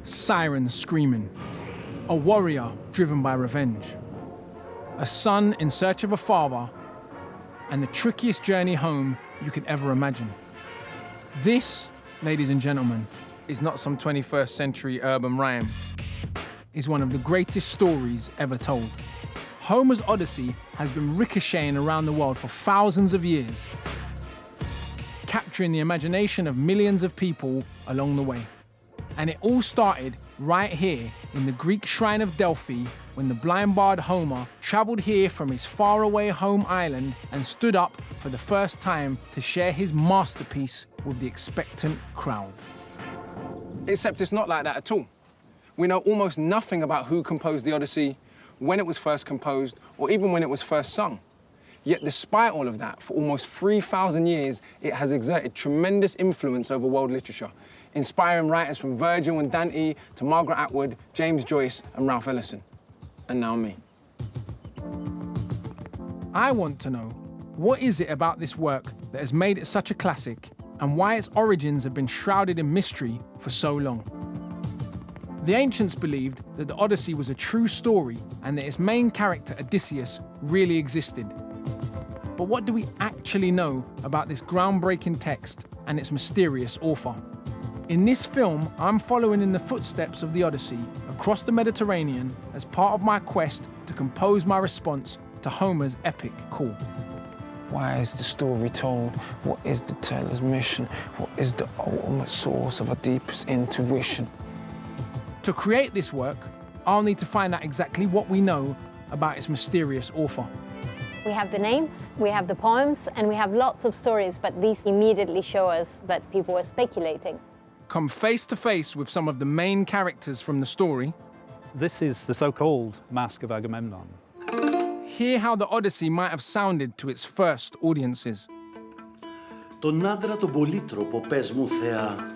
Sirens screaming. A warrior driven by revenge. A son in search of a father, and the trickiest journey home you could ever imagine. This, ladies and gentlemen, is not some 21st century urban rhyme. It's one of the greatest stories ever told. Homer's Odyssey has been ricocheting around the world for thousands of years, capturing the imagination of millions of people along the way. And it all started right here in the Greek shrine of Delphi, when the blind bard Homer traveled here from his faraway home island and stood up for the first time to share his masterpiece with the expectant crowd. Except it's not like that at all. We know almost nothing about who composed the Odyssey, when it was first composed, or even when it was first sung. Yet despite all of that, for almost 3,000 years, it has exerted tremendous influence over world literature, inspiring writers from Virgil and Dante to Margaret Atwood, James Joyce, and Ralph Ellison. And now me. I want to know, what is it about this work that has made it such a classic, and why its origins have been shrouded in mystery for so long? The ancients believed that the Odyssey was a true story and that its main character, Odysseus, really existed. But what do we actually know about this groundbreaking text and its mysterious author? In this film, I'm following in the footsteps of the Odyssey across the Mediterranean as part of my quest to compose my response to Homer's epic call. Why is the story told? What is the teller's mission? What is the ultimate source of our deepest intuition? To create this work, I'll need to find out exactly what we know about its mysterious author. We have the name, we have the poems, and we have lots of stories, but these immediately show us that people were speculating. Come face to face with some of the main characters from the story. This is the so-called Mask of Agamemnon. Hear how the Odyssey might have sounded to its first audiences. Τον άντρα τον πολύτροπο, πες μου, Θεά.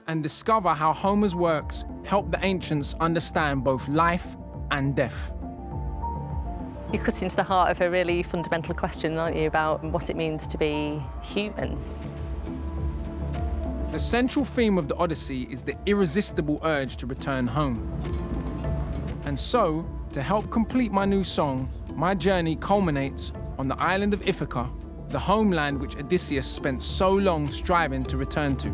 And discover how Homer's works helped the ancients understand both life and death. You're cutting into the heart of a really fundamental question, aren't you, about what it means to be human? The central theme of the Odyssey is the irresistible urge to return home. And so, to help complete my new song, my journey culminates on the island of Ithaca, the homeland which Odysseus spent so long striving to return to.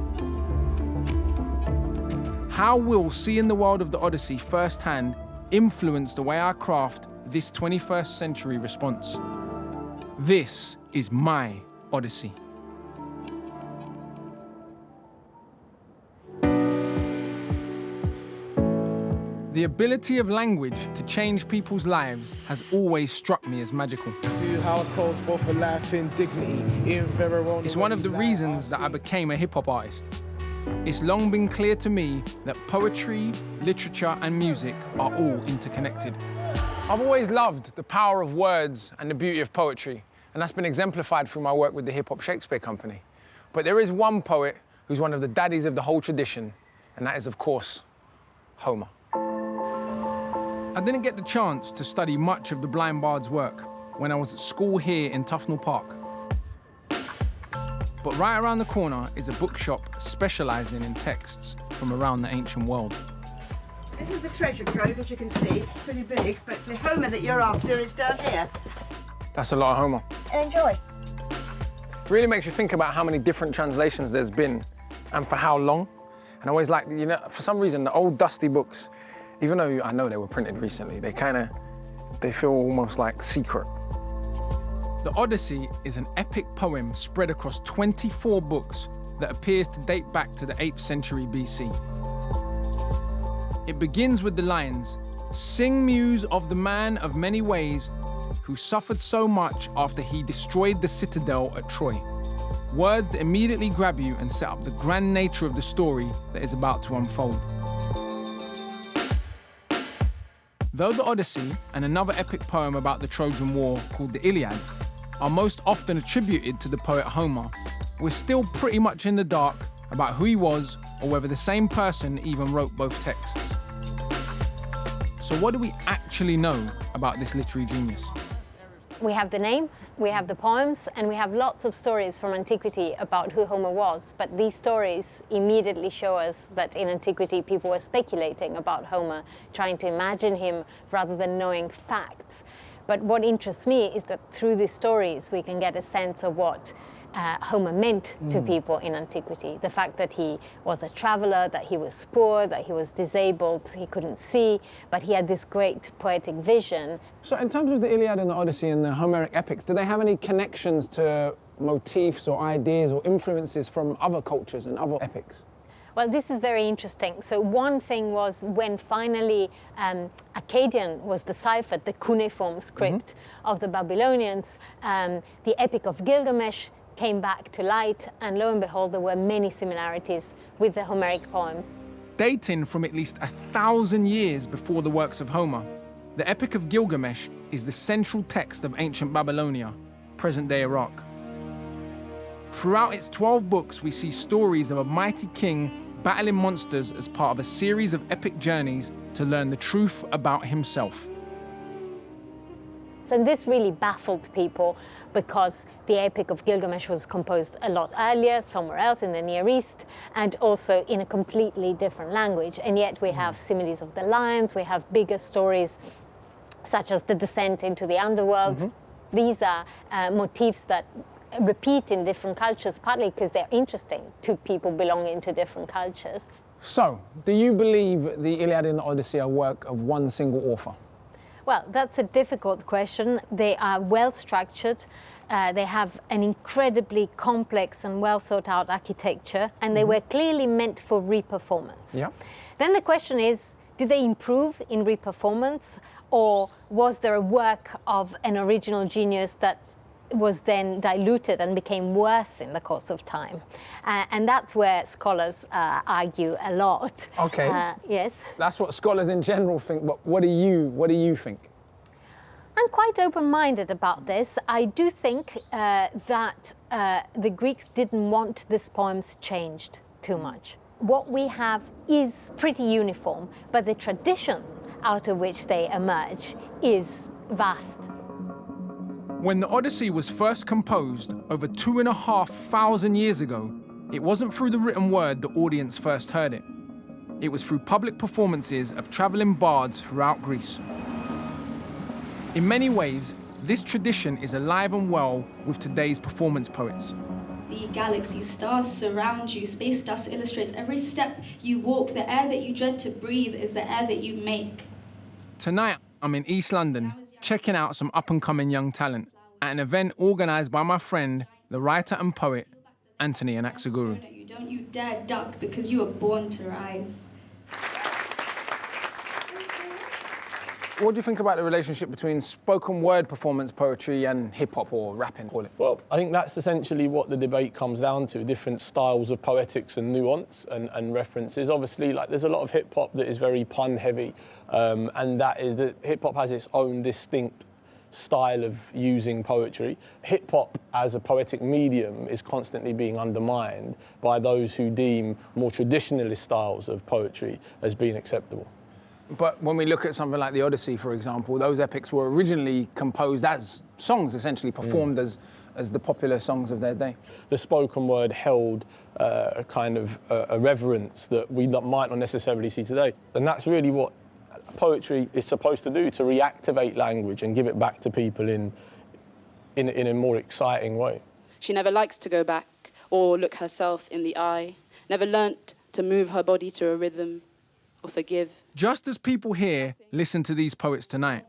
How will seeing the world of the Odyssey firsthand influence the way I craft this 21st century response? This is my Odyssey. The ability of language to change people's lives has always struck me as magical. It's one of the reasons that I became a hip-hop artist. It's long been clear to me that poetry, literature, and music are all interconnected. I've always loved the power of words and the beauty of poetry, and that's been exemplified through my work with the Hip Hop Shakespeare Company. But there is one poet who's one of the daddies of the whole tradition, and that is, of course, Homer. I didn't get the chance to study much of the blind bard's work when I was at school here in Tufnell Park. But right around the corner is a bookshop specializing in texts from around the ancient world. This is the treasure trove, as you can see. It's pretty big, but the Homer that you're after is down here. That's a lot of Homer. Enjoy. It really makes you think about how many different translations there's been and for how long. And I always like, you know, for some reason, the old dusty books, even though I know they were printed recently, they feel almost like secret. The Odyssey is an epic poem spread across 24 books that appears to date back to the 8th century BC. It begins with the lines, "Sing muse of the man of many ways, who suffered so much after he destroyed the citadel at Troy." Words that immediately grab you and set up the grand nature of the story that is about to unfold. Though the Odyssey and another epic poem about the Trojan War called the Iliad are most often attributed to the poet Homer, we're still pretty much in the dark about who he was or whether the same person even wrote both texts. So what do we actually know about this literary genius? We have the name, we have the poems, and we have lots of stories from antiquity about who Homer was. But these stories immediately show us that in antiquity people were speculating about Homer, trying to imagine him rather than knowing facts. But what interests me is that through these stories we can get a sense of what Homer meant to people in antiquity. The fact that he was a traveler, that he was poor, that he was disabled, he couldn't see, but he had this great poetic vision. So in terms of the Iliad and the Odyssey and the Homeric epics, do they have any connections to motifs or ideas or influences from other cultures and other epics? Well, this is very interesting. So one thing was when finally Akkadian was deciphered, the cuneiform script of the Babylonians, the Epic of Gilgamesh came back to light, and lo and behold, there were many similarities with the Homeric poems. Dating from at least 1,000 years before the works of Homer, the Epic of Gilgamesh is the central text of ancient Babylonia, present-day Iraq. Throughout its 12 books, we see stories of a mighty king battling monsters as part of a series of epic journeys to learn the truth about himself. And this really baffled people because the Epic of Gilgamesh was composed a lot earlier, somewhere else in the Near East, and also in a completely different language. And yet we have similes of the lions, we have bigger stories such as the descent into the underworld. These are motifs that repeat in different cultures, partly because they're interesting to people belonging to different cultures. So, do you believe the Iliad and the Odyssey are work of one single author? Well, that's a difficult question. They are well structured. They have an incredibly complex and well thought out architecture, and they were clearly meant for reperformance. Yeah. Then the question is, did they improve in reperformance, or was there a work of an original genius that was then diluted and became worse in the course of time? And that's where scholars argue a lot. Okay. Yes. That's what scholars in general think, but what do you think? I'm quite open-minded about this. I do think that the Greeks didn't want these poems changed too much. What we have is pretty uniform, but the tradition out of which they emerge is vast. When the Odyssey was first composed over 2,500 years ago, it wasn't through the written word the audience first heard it. It was through public performances of traveling bards throughout Greece. In many ways, this tradition is alive and well with today's performance poets. The galaxy, stars surround you, space dust illustrates every step you walk. The air that you dread to breathe is the air that you make. Tonight, I'm in East London, checking out some up-and-coming young talent at an event organised by my friend, the writer and poet, Anthony Anaxaguru. Don't you dare duck, because you were born to rise. What do you think about the relationship between spoken word performance poetry and hip-hop, or rapping, call it? Well, I think that's essentially what the debate comes down to, different styles of poetics and nuance and references. Obviously, like, there's a lot of hip-hop that is very pun-heavy, and that is that hip-hop has its own distinct style of using poetry. Hip-hop as a poetic medium is constantly being undermined by those who deem more traditionalist styles of poetry as being acceptable. But when we look at something like the Odyssey, for example, those epics were originally composed as songs, essentially performed as the popular songs of their day. The spoken word held a kind of a reverence that we might not necessarily see today. And that's really what poetry is supposed to do, to reactivate language and give it back to people in a more exciting way. She never likes to go back or look herself in the eye, never learnt to move her body to a rhythm or forgive. Just as people here listen to these poets tonight,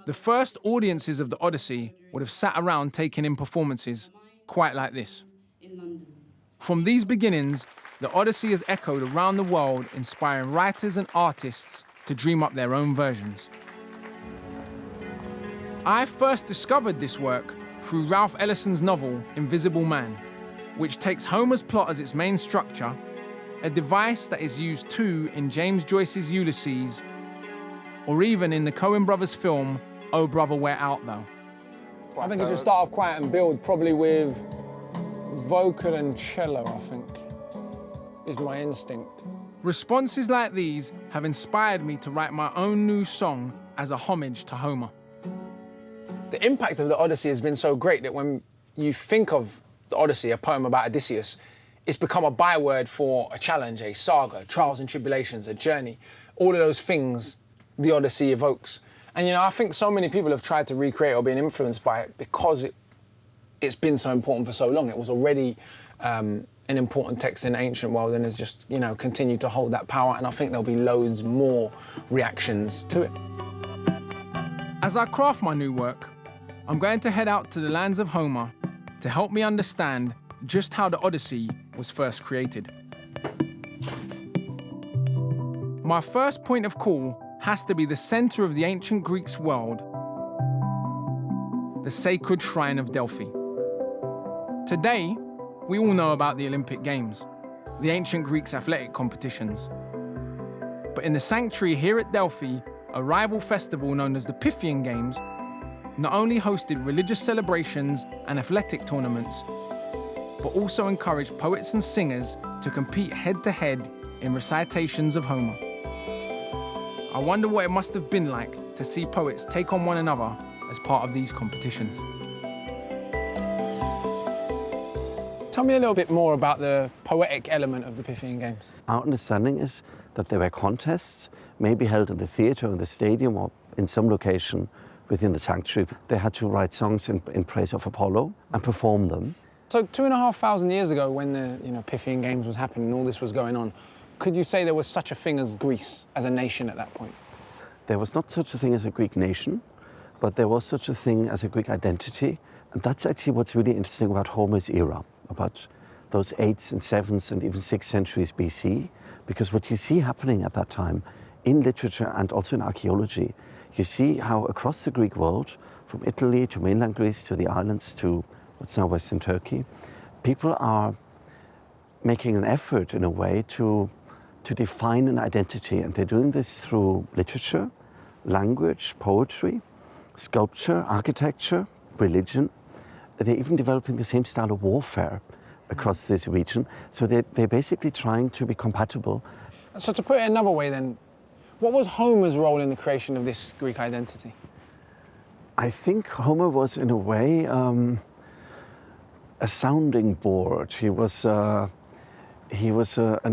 the first audiences of the Odyssey would have sat around taking in performances quite like this. From these beginnings, the Odyssey has echoed around the world, inspiring writers and artists to dream up their own versions. I first discovered this work through Ralph Ellison's novel Invisible Man, which takes Homer's plot as its main structure, a device that is used too in James Joyce's Ulysses, or even in the Coen brothers film Oh Brother, Where Art Thou? I think it should start off quiet and build, probably with vocal and cello, I think, is my instinct. Responses like these have inspired me to write my own new song as a homage to Homer. The impact of the Odyssey has been so great that when you think of the Odyssey, a poem about Odysseus, it's become a byword for a challenge, a saga, trials and tribulations, a journey, all of those things the Odyssey evokes. And, you know, I think so many people have tried to recreate or been influenced by it because it's been so important for so long. It was already an important text in the ancient world and has just, you know, continued to hold that power. And I think there'll be loads more reactions to it. As I craft my new work, I'm going to head out to the lands of Homer to help me understand just how the Odyssey was first created. My first point of call has to be the center of the ancient Greeks' world, the sacred shrine of Delphi. Today, we all know about the Olympic Games, the ancient Greeks' athletic competitions. But in the sanctuary here at Delphi, a rival festival known as the Pythian Games not only hosted religious celebrations and athletic tournaments, but also encouraged poets and singers to compete head-to-head in recitations of Homer. I wonder what it must have been like to see poets take on one another as part of these competitions. Tell me a little bit more about the poetic element of the Pythian Games. Our understanding is that there were contests, maybe held in the theatre, in the stadium, or in some location within the sanctuary. They had to write songs in praise of Apollo and perform them. So 2,500 years ago, when the Pythian Games was happening and all this was going on, could you say there was such a thing as Greece as a nation at that point? There was not such a thing as a Greek nation, but there was such a thing as a Greek identity. And that's actually what's really interesting about Homer's era, about those 8th and 7th and even 6th centuries BC, because what you see happening at that time in literature and also in archaeology, you see how across the Greek world, from Italy to mainland Greece to the islands to what's now Western Turkey, people are making an effort in a way to define an identity, and they're doing this through literature, language, poetry, sculpture, architecture, religion. They're even developing the same style of warfare across this region. So they're basically trying to be compatible. So to put it another way then, what was Homer's role in the creation of this Greek identity? I think Homer was, in a way, a sounding board. He was an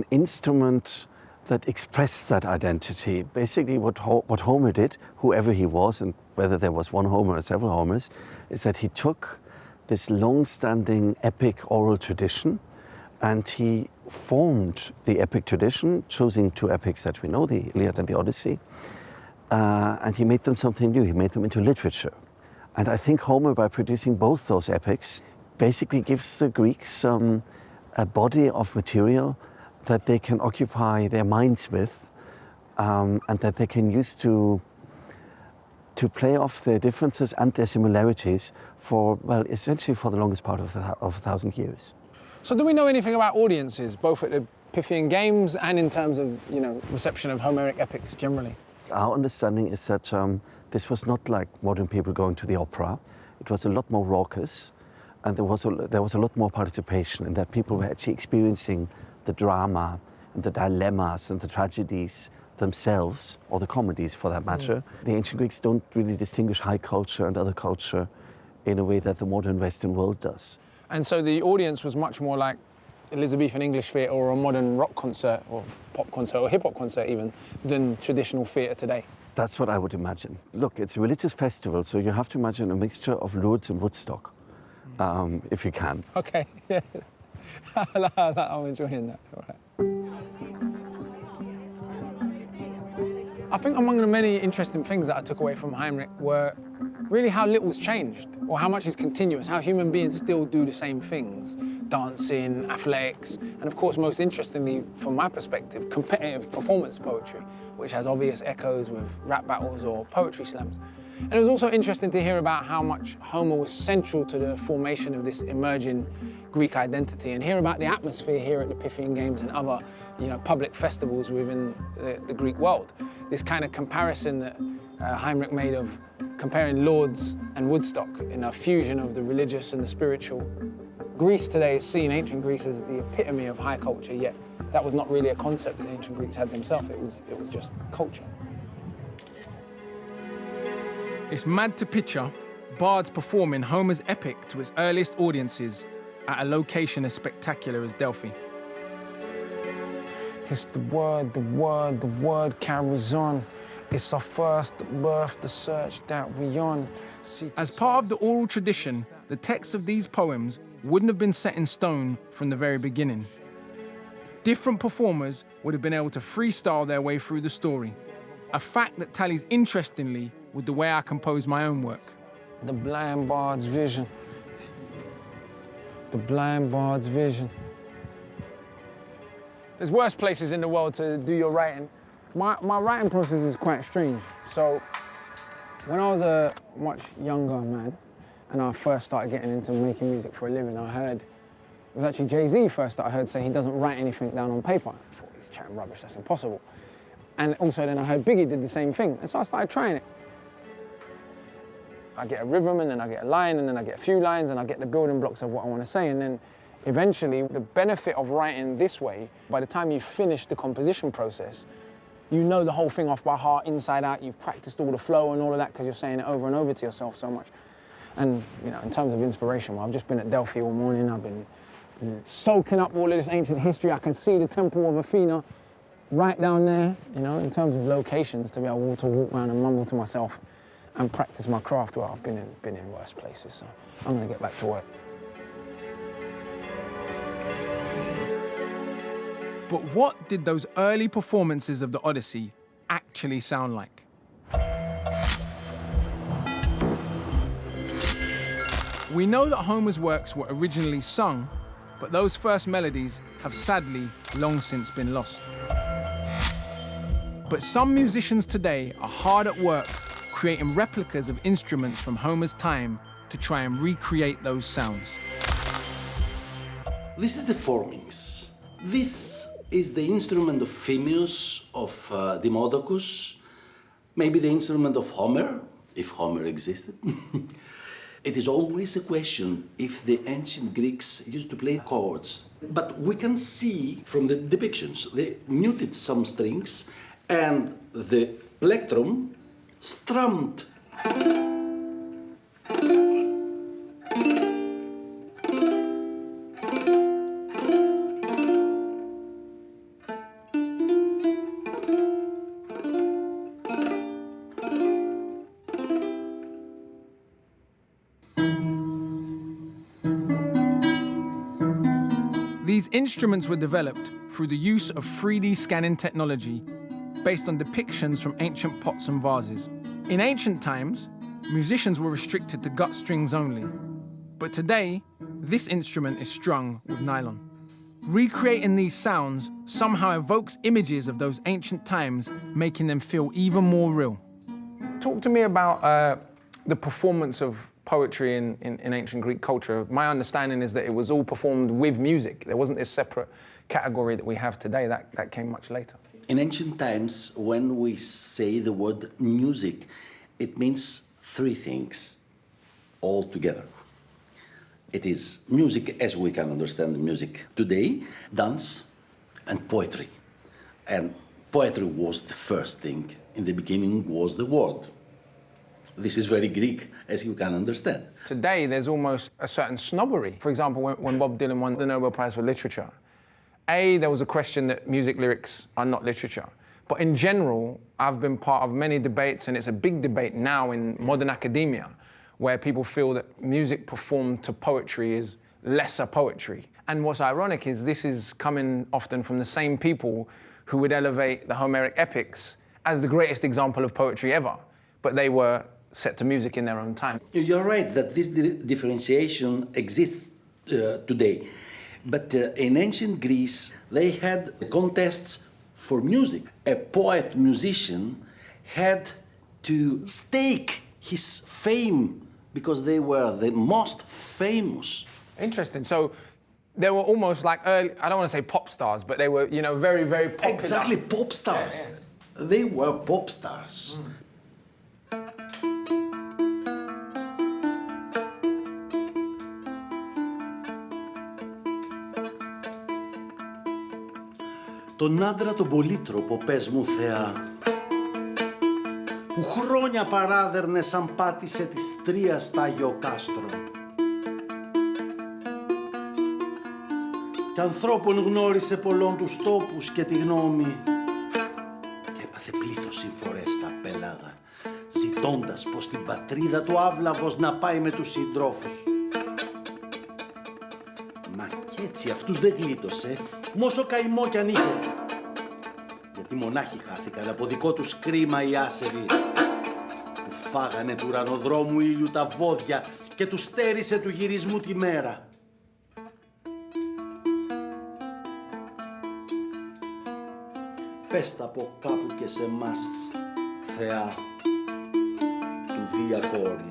instrument that expressed that identity. Basically, what Homer did, whoever he was, and whether there was one Homer or several Homers, is that he took this long-standing epic oral tradition and he formed the epic tradition, choosing 2 epics that we know, the Iliad and the Odyssey, and he made them something new. He made them into literature. And I think Homer, by producing both those epics, basically gives the Greeks a body of material that they can occupy their minds with, and that they can use to play off their differences and their similarities for, well, essentially for the longest part of 1,000 years. So do we know anything about audiences, both at the Pythian Games and in terms of, reception of Homeric epics generally? Our understanding is that this was not like modern people going to the opera. It was a lot more raucous, and there was a lot more participation in that people were actually experiencing the drama and the dilemmas and the tragedies themselves, or the comedies for that matter. The ancient Greeks don't really distinguish high culture and other culture in a way that the modern Western world does. And so the audience was much more like Elizabethan English theatre or a modern rock concert or pop concert or hip-hop concert even, than traditional theatre today. That's what I would imagine. Look, it's a religious festival, so you have to imagine a mixture of Lourdes and Woodstock, if you can. Okay, yeah. I'm enjoying that. All right. I think among the many interesting things that I took away from Heinrich were really how little's changed, or how much is continuous, how human beings still do the same things, dancing, athletics, and of course, most interestingly, from my perspective, competitive performance poetry, which has obvious echoes with rap battles or poetry slams. And it was also interesting to hear about how much Homer was central to the formation of this emerging Greek identity, and hear about the atmosphere here at the Pythian Games and other, public festivals within the Greek world. This kind of comparison that Heinrich made of comparing Lourdes and Woodstock in a fusion of the religious and the spiritual. Greece today is seen, ancient Greece, as the epitome of high culture, yet that was not really a concept that the ancient Greeks had themselves. It was just culture. It's mad to picture bards performing Homer's epic to its earliest audiences at a location as spectacular as Delphi. It's the word carries on. It's our first birth, the search that we on. As part of the oral tradition, the texts of these poems wouldn't have been set in stone from the very beginning. Different performers would have been able to freestyle their way through the story, a fact that tallies interestingly with the way I compose my own work. The blind bard's vision. The blind bard's vision. There's worse places in the world to do your writing. My writing process is quite strange. So when I was a much younger man and I first started getting into making music for a living, I heard, it was actually Jay-Z first that I heard say he doesn't write anything down on paper. I thought, he's chatting rubbish, that's impossible. And also then I heard Biggie did the same thing. And so I started trying it. I get a rhythm and then I get a line and then I get a few lines and I get the building blocks of what I want to say. And then eventually the benefit of writing this way, by the time you finish the composition process, you know the whole thing off by heart, inside out. You've practiced all the flow and all of that because you're saying it over and over to yourself so much. And you know, in terms of inspiration, well, I've just been at Delphi all morning. I've been soaking up all of this ancient history. I can see the temple of Athena right down there. You know, in terms of locations, to be able to walk around and mumble to myself and practice my craft. Well, I've been in worse places, so I'm gonna get back to work. But what did those early performances of the Odyssey actually sound like? We know that Homer's works were originally sung, but those first melodies have sadly long since been lost. But some musicians today are hard at work creating replicas of instruments from Homer's time to try and recreate those sounds. This is the formings. This is the instrument of Phemius, of Demodocus, maybe the instrument of Homer, if Homer existed. It is always a question if the ancient Greeks used to play chords. But we can see from the depictions, they muted some strings and the plectrum strummed. These instruments were developed through the use of 3D scanning technology based on depictions from ancient pots and vases. In ancient times, musicians were restricted to gut strings only. But today, this instrument is strung with nylon. Recreating these sounds somehow evokes images of those ancient times, making them feel even more real. Talk to me about the performance of poetry in ancient Greek culture. My understanding is that it was all performed with music. There wasn't this separate category that we have today. That came much later. In ancient times, when we say the word music, it means three things all together. It is music as we can understand the music today, dance, and poetry. And poetry was the first thing. In the beginning was the word. This is very Greek, as you can understand. Today, there's almost a certain snobbery. For example, when Bob Dylan won the Nobel Prize for Literature, there was a question that music lyrics are not literature. But in general, I've been part of many debates, and it's a big debate now in modern academia, where people feel that music performed to poetry is lesser poetry. And what's ironic is this is coming often from the same people who would elevate the Homeric epics as the greatest example of poetry ever. But they were set to music in their own time. You're right that this differentiation exists today. But in ancient Greece, they had contests for music. A poet-musician had to stake his fame because they were the most famous. Interesting. So they were almost like early, I don't want to say pop stars, but they were, you know, very, very popular. Exactly, pop stars. Yeah. They were pop stars. Τον άντρα τον πολύτροπο, πες μου θεά, που χρόνια παράδερνε σαν πάτησε της Τρίας στα Άγιο Κάστρο. Κι ανθρώπων γνώρισε πολλών τους τόπους και τη γνώμη και έπαθε πλήθος φορές στα πέλαγα, ζητώντας πως την πατρίδα του άβλαβος να πάει με τους συντρόφους. Μα κι έτσι αυτούς δεν γλίτωσε, μόσο καημό κι αν είχε. Γιατί μονάχοι χάθηκαν από δικό τους κρίμα οι άσεβοι, που φάγανε του ουρανοδρόμου ήλιου τα βόδια και τους στέρισε του γυρισμού τη μέρα. Πες τα από κάπου και σε μας, Θεά, του Δία κόρη.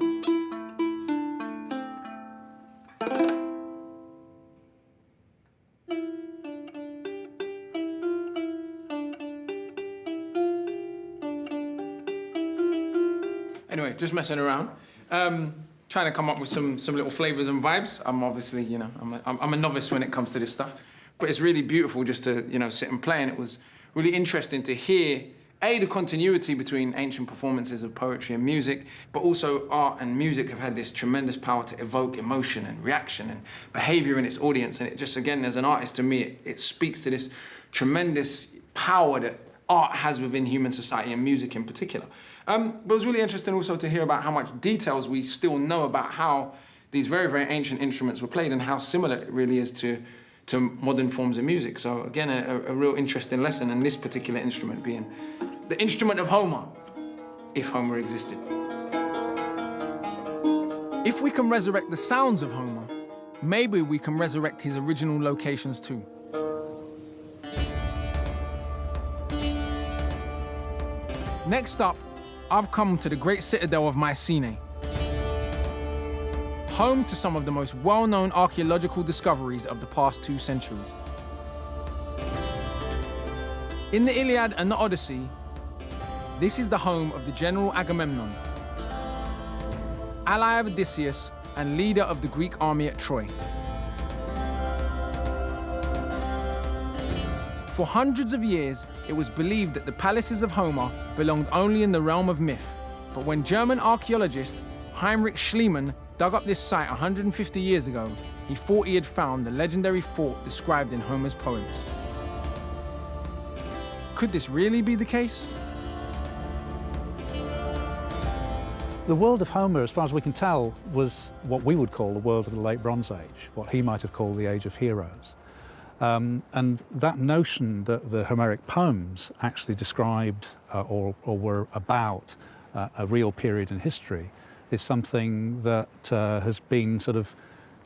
Anyway, just messing around, trying to come up with some little flavors and vibes. I'm obviously, you know, I'm a novice when it comes to this stuff, but it's really beautiful just to, you know, sit and play. And it was really interesting to hear the continuity between ancient performances of poetry and music, but also art and music have had this tremendous power to evoke emotion and reaction and behavior in its audience. And it just, again, as an artist, to me, it speaks to this tremendous power that art has within human society and music in particular. But it was really interesting also to hear about how much details we still know about how these very, very ancient instruments were played and how similar it really is to modern forms of music. So again, a real interesting lesson, and this particular instrument being the instrument of Homer, if Homer existed. If we can resurrect the sounds of Homer, maybe we can resurrect his original locations too. Next up, I've come to the great citadel of Mycenae, home to some of the most well-known archaeological discoveries of the past 2 centuries. In the Iliad and the Odyssey, this is the home of the general Agamemnon, ally of Odysseus and leader of the Greek army at Troy. For hundreds of years, it was believed that the palaces of Homer belonged only in the realm of myth. But when German archaeologist Heinrich Schliemann dug up this site 150 years ago, he thought he had found the legendary fort described in Homer's poems. Could this really be the case? The world of Homer, as far as we can tell, was what we would call the world of the Late Bronze Age, what he might have called the Age of Heroes. And that notion that the Homeric poems actually described or were about a real period in history is something that has been sort of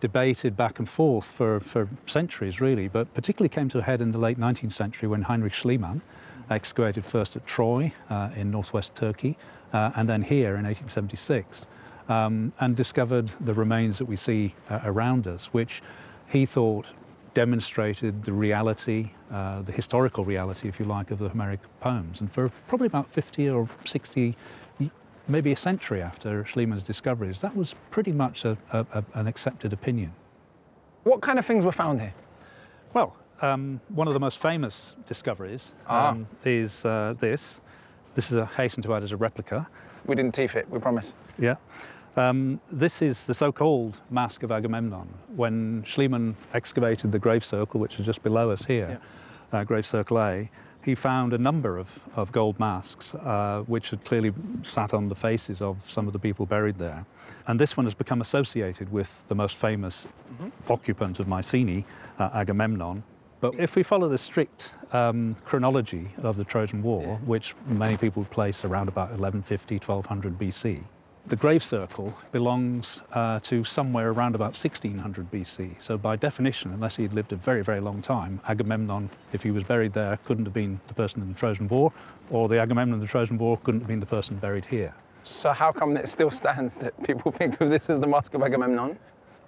debated back and forth for centuries, really, but particularly came to a head in the late 19th century when Heinrich Schliemann excavated first at Troy in northwest Turkey and then here in 1876 and discovered the remains that we see around us, which he thought demonstrated the reality, the historical reality, if you like, of the Homeric poems. And for probably about 50 or 60, maybe a century after Schliemann's discoveries, that was pretty much an accepted opinion. What kind of things were found here? Well, one of the most famous discoveries is this. This is, I hasten to add, is a replica. We didn't teeth it, we promise. Yeah. This is the so-called Mask of Agamemnon. When Schliemann excavated the grave circle, which is just below us here, grave circle A, he found a number of gold masks, which had clearly sat on the faces of some of the people buried there. And this one has become associated with the most famous occupant of Mycenae, Agamemnon. But if we follow the strict chronology of the Trojan War, which many people place around about 1150, 1200 BC, the grave circle belongs to somewhere around about 1600 BC. So by definition, unless he had lived a very, very long time, Agamemnon, if he was buried there, couldn't have been the person in the Trojan War, or the Agamemnon in the Trojan War couldn't have been the person buried here. So how come it still stands that people think of this as the Mask of Agamemnon?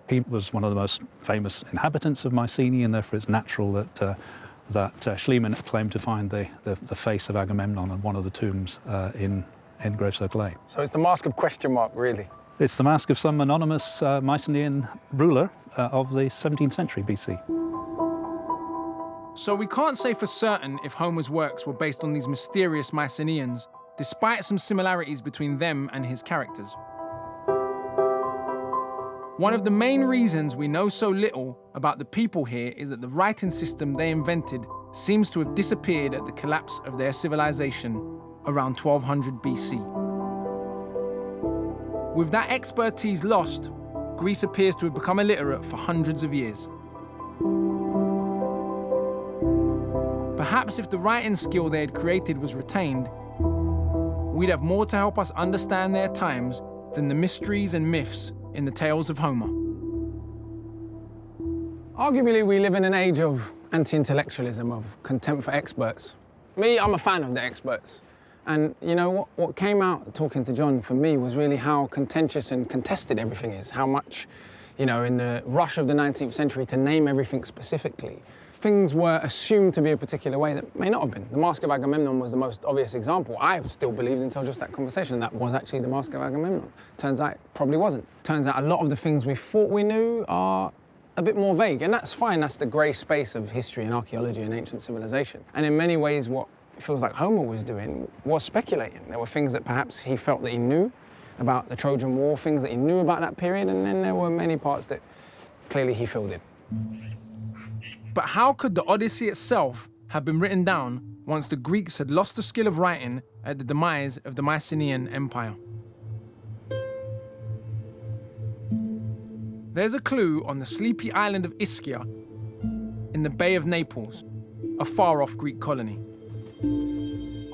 He was one of the most famous inhabitants of Mycenae, and therefore it's natural that Schliemann claimed to find the face of Agamemnon on one of the tombs in grave circle A. So it's the mask of question mark, really? It's the mask of some anonymous Mycenaean ruler of the 17th century BC. So we can't say for certain if Homer's works were based on these mysterious Mycenaeans. despite some similarities between them and his characters. One of the main reasons we know so little about the people here is that the writing system they invented seems to have disappeared at the collapse of their civilization around 1200 BC. With that expertise lost, Greece appears to have become illiterate for hundreds of years. Perhaps if the writing skill they had created was retained, we'd have more to help us understand their times than the mysteries and myths in the tales of Homer. Arguably, we live in an age of anti-intellectualism, of contempt for experts. Me, I'm a fan of the experts. And you know, what came out talking to John for me was really how contentious and contested everything is, how much, you know, in the rush of the 19th century to name everything specifically, things were assumed to be a particular way that may not have been. The Mask of Agamemnon was the most obvious example. I still believed until just that conversation that was actually the Mask of Agamemnon. Turns out it probably wasn't. Turns out a lot of the things we thought we knew are a bit more vague, and that's fine. That's the grey space of history and archaeology and ancient civilization. And in many ways, what it feels like Homer was doing was speculating. There were things that perhaps he felt that he knew about the Trojan War, things that he knew about that period, and then there were many parts that clearly he filled in. But how could the Odyssey itself have been written down once the Greeks had lost the skill of writing at the demise of the Mycenaean Empire? There's a clue on the sleepy island of Ischia in the Bay of Naples, a far-off Greek colony.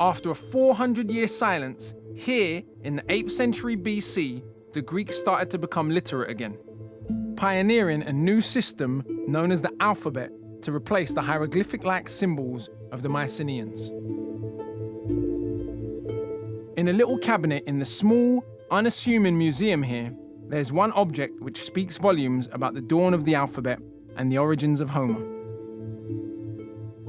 After a 400-year silence, here in the 8th century BC, the Greeks started to become literate again, pioneering a new system known as the alphabet to replace the hieroglyphic-like symbols of the Mycenaeans. In a little cabinet in the small, unassuming museum here, there's one object which speaks volumes about the dawn of the alphabet and the origins of Homer.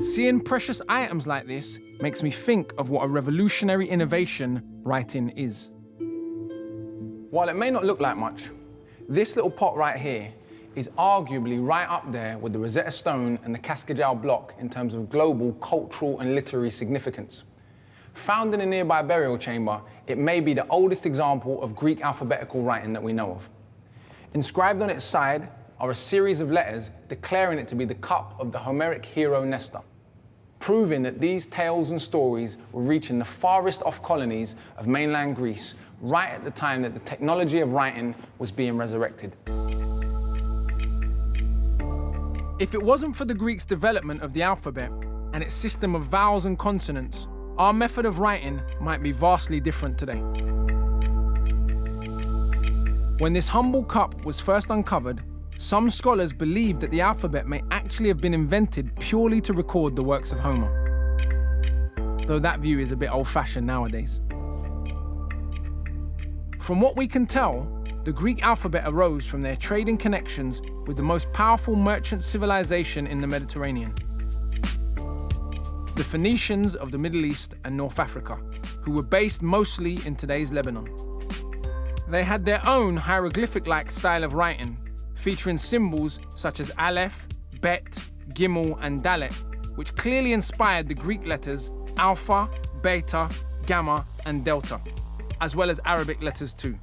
Seeing precious items like this makes me think of what a revolutionary innovation writing is. While it may not look like much, this little pot right here is arguably right up there with the Rosetta Stone and the Cascajal block in terms of global cultural and literary significance. Found in a nearby burial chamber, it may be the oldest example of Greek alphabetical writing that we know of. Inscribed on its side are a series of letters declaring it to be the cup of the Homeric hero Nestor, proving that these tales and stories were reaching the farthest off colonies of mainland Greece right at the time that the technology of writing was being resurrected. If it wasn't for the Greeks' development of the alphabet and its system of vowels and consonants, our method of writing might be vastly different today. When this humble cup was first uncovered, some scholars believed that the alphabet may actually have been invented purely to record the works of Homer, though that view is a bit old-fashioned nowadays. From what we can tell, the Greek alphabet arose from their trading connections with the most powerful merchant civilization in the Mediterranean, the Phoenicians of the Middle East and North Africa, who were based mostly in today's Lebanon. They had their own hieroglyphic-like style of writing, featuring symbols such as Aleph, Bet, Gimel, and Dalet, which clearly inspired the Greek letters Alpha, Beta, Gamma, and Delta, as well as Arabic letters too.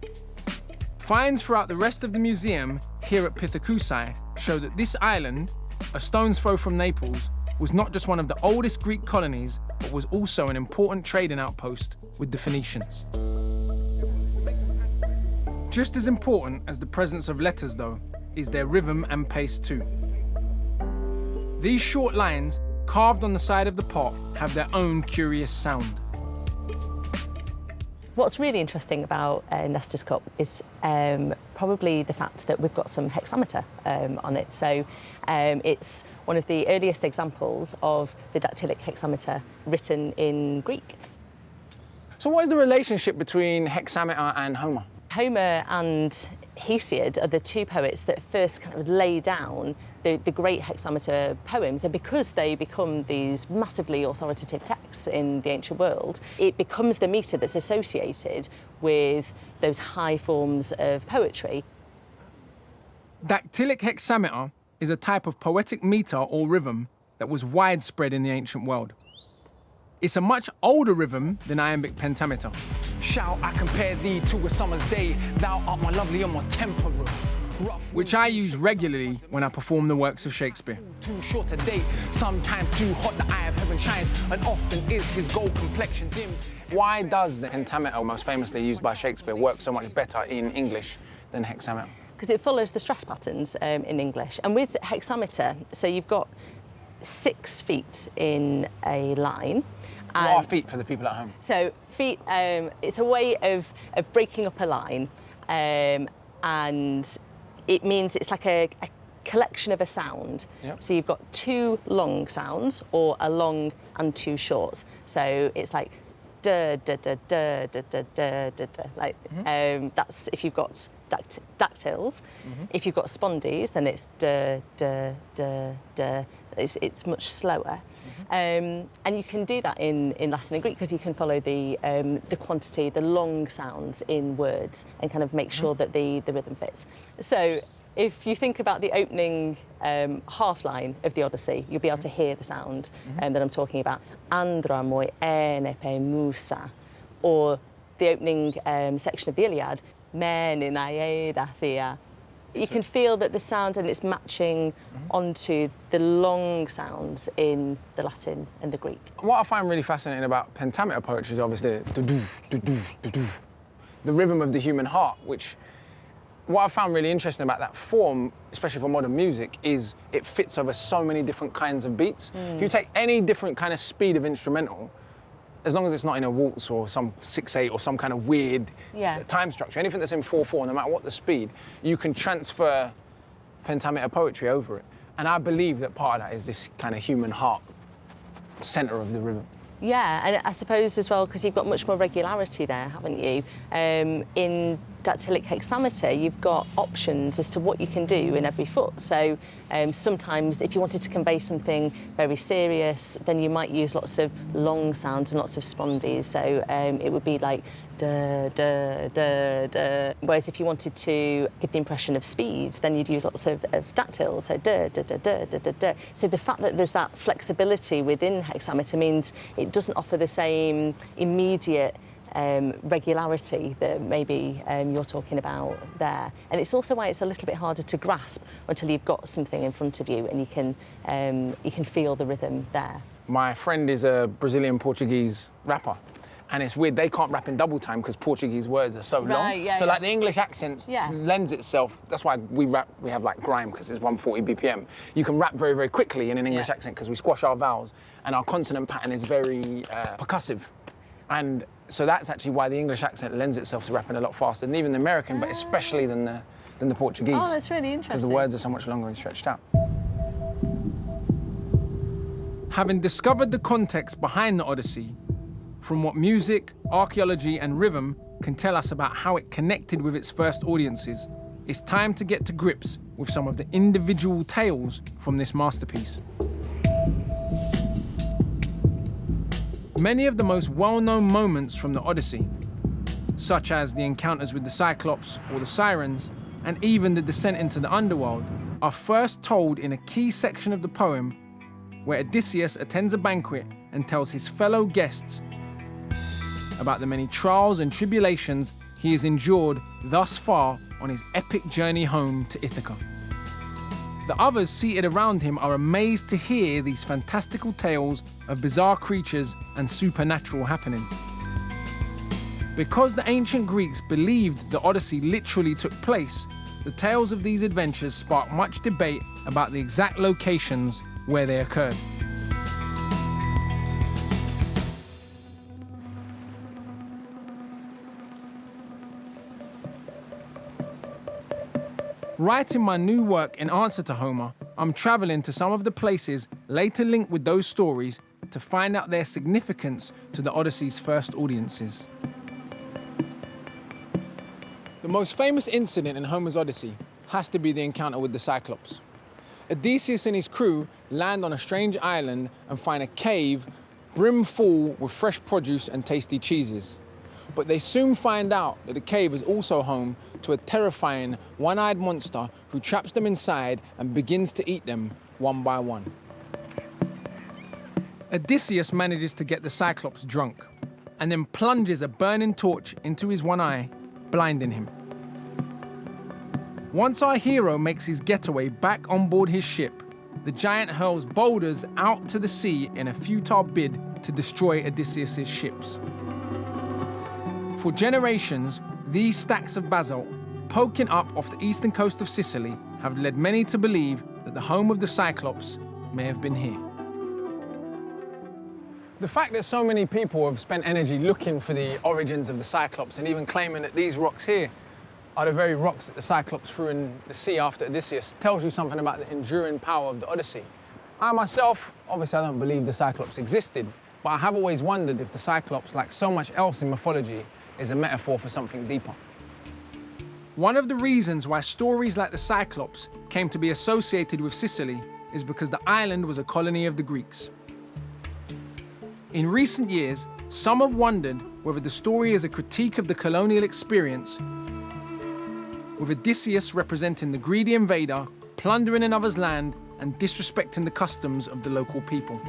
Finds throughout the rest of the museum here at Pithecusae show that this island, a stone's throw from Naples, was not just one of the oldest Greek colonies, but was also an important trading outpost with the Phoenicians. Just as important as the presence of letters, though, is their rhythm and pace too. These short lines, carved on the side of the pot, have their own curious sound. What's really interesting about Nestor's cup is probably the fact that we've got some hexameter on it. So it's one of the earliest examples of the dactylic hexameter written in Greek. So what is the relationship between hexameter and Homer? Homer and Hesiod are the two poets that first kind of lay down the great hexameter poems, and because they become these massively authoritative texts in the ancient world, it becomes the meter that's associated with those high forms of poetry. Dactylic hexameter is a type of poetic meter or rhythm that was widespread in the ancient world. It's a much older rhythm than iambic pentameter. Shall I compare thee to a summer's day? Thou art more lovely and more temporal. Which I use regularly when I perform the works of Shakespeare. Too short a day, sometimes too hot the eye of heaven shines, and often is his gold complexion dimmed. Why does the pentameter, most famously used by Shakespeare, work so much better in English than hexameter? Because it follows the stress patterns in English. And with hexameter, so you've got 6 feet in a line. What are feet for the people at home? So feet, it's a way of breaking up a line, and it means it's like a collection of a sound. Yep. So you've got 2 long sounds, or a long and 2 shorts. So it's like da da da da da da da da da. Like that's if you've got dactyls. If you've got spondies, then it's da da da da. It's much slower, and you can do that in Latin and Greek because you can follow the quantity, the long sounds in words, and kind of make sure that the rhythm fits. So if you think about the opening half line of the Odyssey, you'll be able to hear the sound that I'm talking about. Andra moi enepe musa, or the opening section of the Iliad, men in aedathia. You can feel that the sound, and it's matching onto the long sounds in the Latin and the Greek. What I find really fascinating about pentameter poetry is obviously the rhythm of the human heart, which what I found really interesting about that form, especially for modern music, is it fits over so many different kinds of beats. If you take any different kind of speed of instrumental, as long as it's not in a waltz or some 6/8 or some kind of weird time structure, anything that's in 4/4, no matter what the speed, you can transfer pentameter poetry over it. And I believe that part of that is this kind of human heart center of the rhythm. Yeah, and I suppose as well, because you've got much more regularity there, haven't you? In dactylic hexameter, you've got options as to what you can do in every foot. So sometimes if you wanted to convey something very serious, then you might use lots of long sounds and lots of spondies. So it would be like da, da, da, da. Whereas if you wanted to give the impression of speed, then you'd use lots of dactyls, so da, da, da, da, da, da, da. So the fact that there's that flexibility within hexameter means it doesn't offer the same immediate regularity that maybe you're talking about there. And it's also why it's a little bit harder to grasp until you've got something in front of you and you can feel the rhythm there. My friend is a Brazilian Portuguese rapper. And it's weird, they can't rap in double time because Portuguese words are so long. Yeah, so like the English accent lends itself, that's why we rap, we have like grime because it's 140 BPM. You can rap very, very quickly in an English accent because we squash our vowels and our consonant pattern is very percussive. And so that's actually why the English accent lends itself to rapping a lot faster than even the American, but especially than the Portuguese. Oh, that's really interesting. Because the words are so much longer and stretched out. Having discovered the context behind the Odyssey, from what music, archaeology, and rhythm can tell us about how it connected with its first audiences, it's time to get to grips with some of the individual tales from this masterpiece. Many of the most well-known moments from the Odyssey, such as the encounters with the Cyclops or the Sirens, and even the descent into the underworld, are first told in a key section of the poem where Odysseus attends a banquet and tells his fellow guests about the many trials and tribulations he has endured thus far on his epic journey home to Ithaca. The others seated around him are amazed to hear these fantastical tales of bizarre creatures and supernatural happenings. Because the ancient Greeks believed the Odyssey literally took place, the tales of these adventures sparked much debate about the exact locations where they occurred. Writing my new work in answer to Homer, I'm traveling to some of the places later linked with those stories to find out their significance to the Odyssey's first audiences. The most famous incident in Homer's Odyssey has to be the encounter with the Cyclops. Odysseus and his crew land on a strange island and find a cave brim full with fresh produce and tasty cheeses. But they soon find out that the cave is also home to a terrifying one-eyed monster who traps them inside and begins to eat them one by one. Odysseus manages to get the Cyclops drunk and then plunges a burning torch into his one eye, blinding him. Once our hero makes his getaway back on board his ship, the giant hurls boulders out to the sea in a futile bid to destroy Odysseus' ships. For generations, these stacks of basalt, poking up off the eastern coast of Sicily, have led many to believe that the home of the Cyclops may have been here. The fact that so many people have spent energy looking for the origins of the Cyclops and even claiming that these rocks here are the very rocks that the Cyclops threw in the sea after Odysseus tells you something about the enduring power of the Odyssey. I myself, obviously I don't believe the Cyclops existed, but I have always wondered if the Cyclops, like so much else in mythology, is a metaphor for something deeper. One of the reasons why stories like the Cyclops came to be associated with Sicily is because the island was a colony of the Greeks. In recent years, some have wondered whether the story is a critique of the colonial experience, with Odysseus representing the greedy invader, plundering another's land and disrespecting the customs of the local people.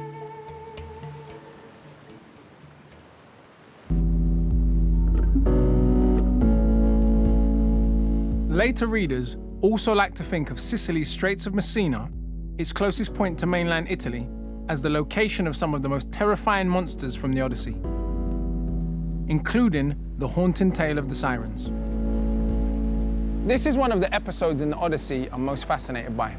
Later readers also like to think of Sicily's Straits of Messina, its closest point to mainland Italy, as the location of some of the most terrifying monsters from the Odyssey, including the haunting tale of the Sirens. This is one of the episodes in the Odyssey I'm most fascinated by.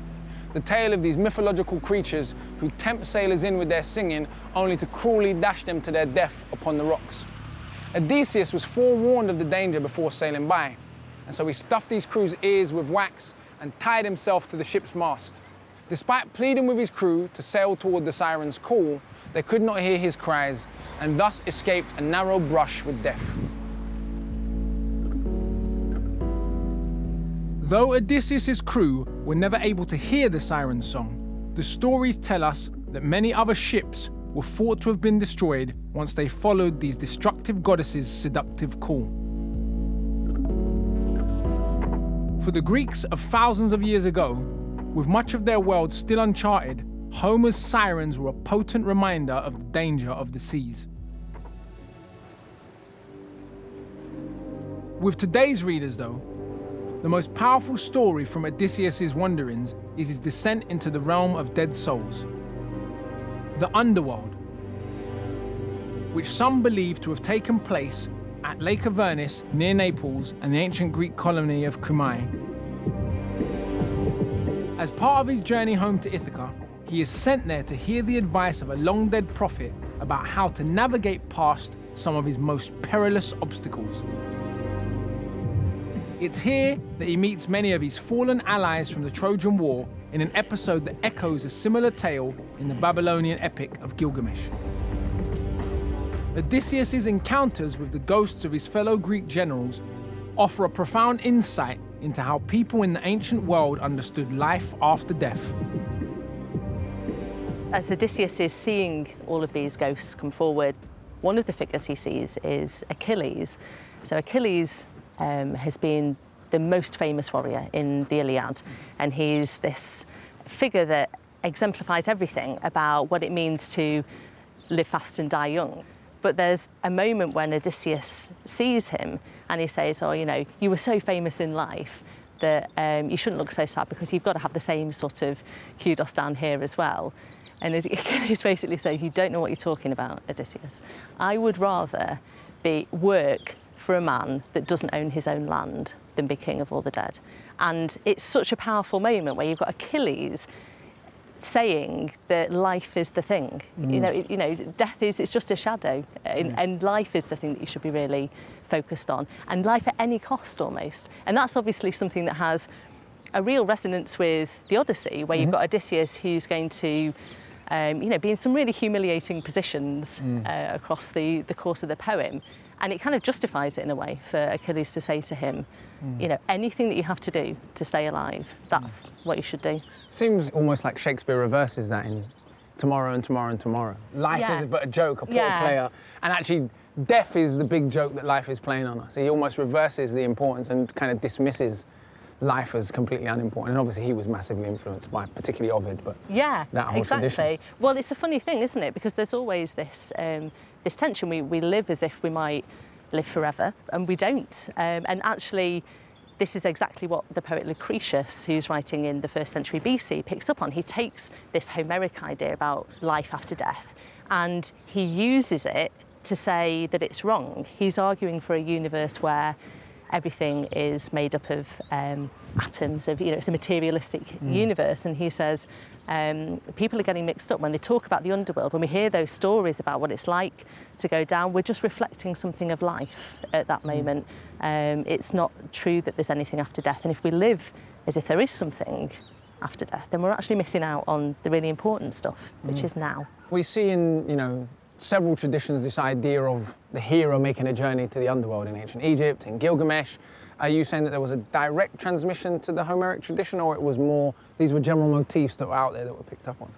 The tale of these mythological creatures who tempt sailors in with their singing only to cruelly dash them to their death upon the rocks. Odysseus was forewarned of the danger before sailing by, and so he stuffed his crew's ears with wax and tied himself to the ship's mast. Despite pleading with his crew to sail toward the Sirens' call, they could not hear his cries and thus escaped a narrow brush with death. Though Odysseus' crew were never able to hear the Sirens' song, the stories tell us that many other ships were thought to have been destroyed once they followed these destructive goddesses' seductive call. For the Greeks of thousands of years ago, with much of their world still uncharted, Homer's sirens were a potent reminder of the danger of the seas. With today's readers, though, the most powerful story from Odysseus' wanderings is his descent into the realm of dead souls, the underworld, which some believe to have taken place at Lake Avernus near Naples and the ancient Greek colony of Cumae. As part of his journey home to Ithaca, he is sent there to hear the advice of a long-dead prophet about how to navigate past some of his most perilous obstacles. It's here that he meets many of his fallen allies from the Trojan War in an episode that echoes a similar tale in the Babylonian epic of Gilgamesh. Odysseus' encounters with the ghosts of his fellow Greek generals offer a profound insight into how people in the ancient world understood life after death. As Odysseus is seeing all of these ghosts come forward, one of the figures he sees is Achilles. So Achilles has been the most famous warrior in the Iliad, and he's this figure that exemplifies everything about what it means to live fast and die young. But there's a moment when Odysseus sees him and he says, oh, you know, you were so famous in life that you shouldn't look so sad because you've got to have the same sort of kudos down here as well. And Achilles basically says, you don't know what you're talking about, Odysseus. I would rather work for a man that doesn't own his own land than be king of all the dead. And it's such a powerful moment where you've got Achilles saying that life is the thing. You know, death it's just a shadow, and life is the thing that you should be really focused on, and life at any cost almost. And that's obviously something that has a real resonance with the Odyssey, where you've got Odysseus who's going to you know, be in some really humiliating positions across the course of the poem. And it kind of justifies it in a way for Achilles to say to him, you know, anything that you have to do to stay alive, that's what you should do. Seems almost like Shakespeare reverses that in Tomorrow and Tomorrow and Tomorrow. Life is but a joke, a poor player. And actually, death is the big joke that life is playing on us. He almost reverses the importance and kind of dismisses life as completely unimportant. And obviously he was massively influenced by particularly Ovid, but yeah, that whole exactly. tradition. Well, it's a funny thing, isn't it? Because there's always this this tension. We live as if we might live forever, and we don't. And actually, this is exactly what the poet Lucretius, who's writing in the 1st century BC, picks up on. He takes this Homeric idea about life after death, and he uses it to say that it's wrong. He's arguing for a universe where everything is made up of atoms, of, it's a materialistic universe, and he says people are getting mixed up when they talk about the underworld. When we hear those stories about what it's like to go down, we're just reflecting something of life at that moment. It's not true that there's anything after death, and if we live as if there is something after death, then we're actually missing out on the really important stuff, which is now. We see in, several traditions this idea of the hero making a journey to the underworld in ancient Egypt, in Gilgamesh. Are you saying that there was a direct transmission to the Homeric tradition, or it was more, these were general motifs that were out there that were picked up on?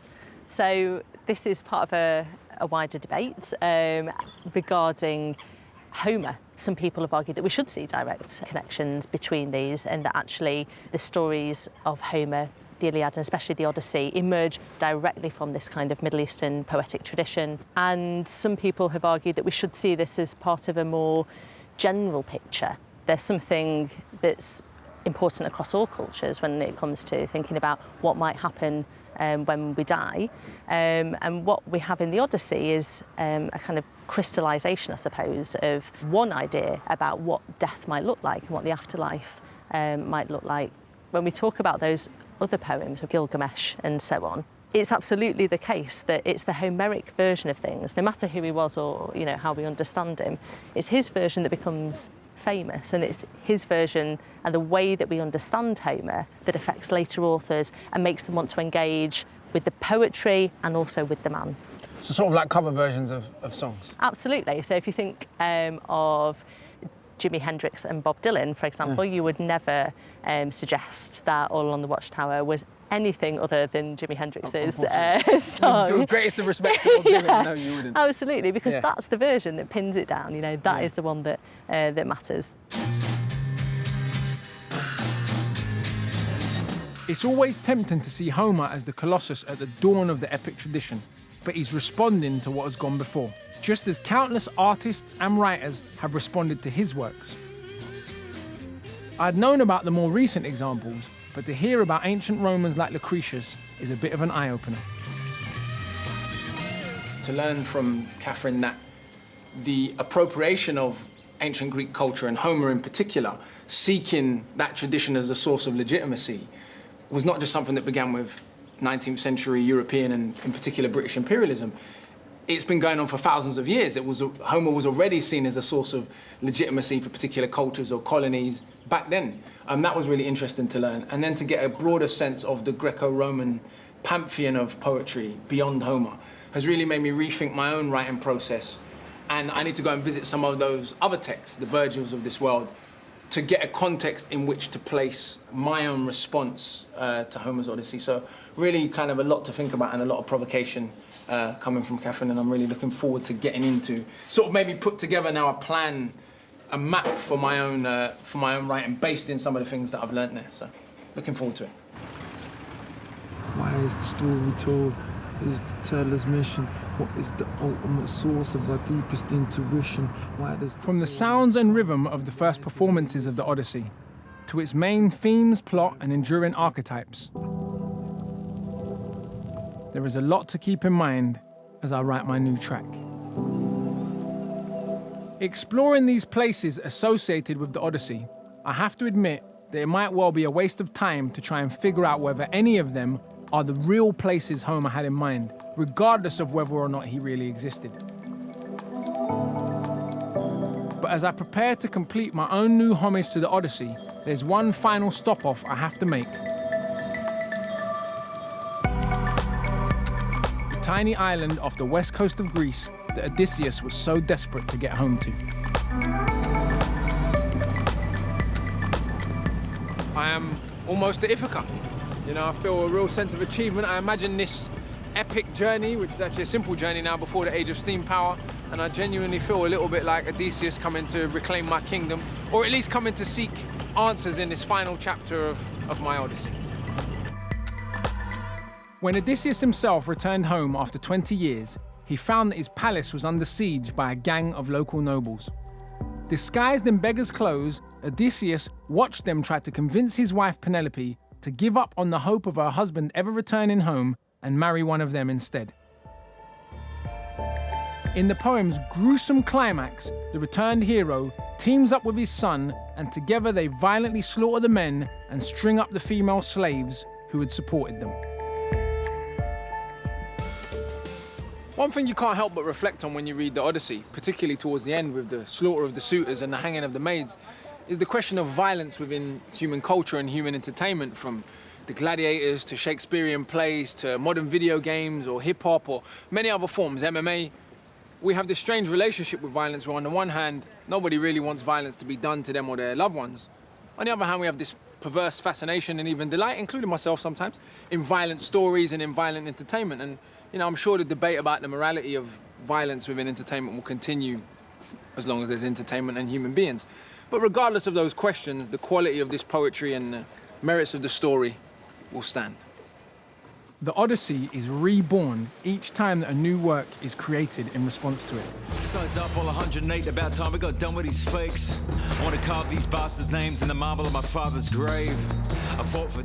So this is part of a wider debate regarding Homer. Some people have argued that we should see direct connections between these, and that actually the stories of Homer, the Iliad and especially the Odyssey, emerge directly from this kind of Middle Eastern poetic tradition. And some people have argued that we should see this as part of a more general picture. There's something that's important across all cultures when it comes to thinking about what might happen when we die. And what we have in the Odyssey is a kind of crystallization, I suppose, of one idea about what death might look like and what the afterlife might look like. When we talk about those other poems of Gilgamesh and so on, it's absolutely the case that it's the Homeric version of things, no matter who he was or how we understand him. It's his version that becomes famous, and it's his version and the way that we understand Homer that affects later authors and makes them want to engage with the poetry and also with the man. So sort of like cover versions of songs? Absolutely. So if you think of Jimi Hendrix and Bob Dylan, for example, you would never suggest that All Along the Watchtower was anything other than Jimi Hendrix's song. The greatest of respect to Bob Dylan, no, you wouldn't. Absolutely, because that's the version that pins it down. That is the one that that matters. It's always tempting to see Homer as the Colossus at the dawn of the epic tradition, but he's responding to what has gone before, just as countless artists and writers have responded to his works. I'd known about the more recent examples, but to hear about ancient Romans like Lucretius is a bit of an eye-opener. To learn from Catherine that the appropriation of ancient Greek culture, and Homer in particular, seeking that tradition as a source of legitimacy, was not just something that began with 19th century European and in particular British imperialism. It's been going on for thousands of years. Homer was already seen as a source of legitimacy for particular cultures or colonies back then. That was really interesting to learn. And then to get a broader sense of the Greco-Roman pantheon of poetry beyond Homer has really made me rethink my own writing process. And I need to go and visit some of those other texts, the Virgils of this world, to get a context in which to place my own response to Homer's Odyssey. So really kind of a lot to think about and a lot of provocation coming from Catherine, and I'm really looking forward to getting into, sort of maybe put together now a map for my own writing based in some of the things that I've learnt there. So looking forward to it. Why is the story told? Is the teller's mission? What is the ultimate source of our deepest intuition? Why does From the sounds and rhythm of the first performances of the Odyssey, to its main themes, plot, and enduring archetypes, there is a lot to keep in mind as I write my new track. Exploring these places associated with the Odyssey, I have to admit that it might well be a waste of time to try and figure out whether any of them are the real places Homer had in mind, regardless of whether or not he really existed. But as I prepare to complete my own new homage to the Odyssey, there's one final stop-off I have to make. The tiny island off the west coast of Greece that Odysseus was so desperate to get home to. I am almost at Ithaca. I feel a real sense of achievement. I imagine this epic journey, which is actually a simple journey now before the age of steam power, and I genuinely feel a little bit like Odysseus coming to reclaim my kingdom, or at least coming to seek answers in this final chapter of my Odyssey. When Odysseus himself returned home after 20 years, he found that his palace was under siege by a gang of local nobles. Disguised in beggar's clothes, Odysseus watched them try to convince his wife Penelope to give up on the hope of her husband ever returning home and marry one of them instead. In the poem's gruesome climax, the returned hero teams up with his son, and together they violently slaughter the men and string up the female slaves who had supported them. One thing you can't help but reflect on when you read the Odyssey, particularly towards the end with the slaughter of the suitors and the hanging of the maids, is the question of violence within human culture and human entertainment, from the gladiators to Shakespearean plays to modern video games or hip-hop or many other forms, MMA. We have this strange relationship with violence where on the one hand, nobody really wants violence to be done to them or their loved ones. On the other hand, we have this perverse fascination and even delight, including myself sometimes, in violent stories and in violent entertainment. And I'm sure the debate about the morality of violence within entertainment will continue as long as there's entertainment and human beings. But regardless of those questions, the quality of this poetry and the merits of the story will stand. The Odyssey is reborn each time that a new work is created in response to it. Size up all 108, about time we got done with these fakes. I want to carve these bastards' names in the marble of my father's grave.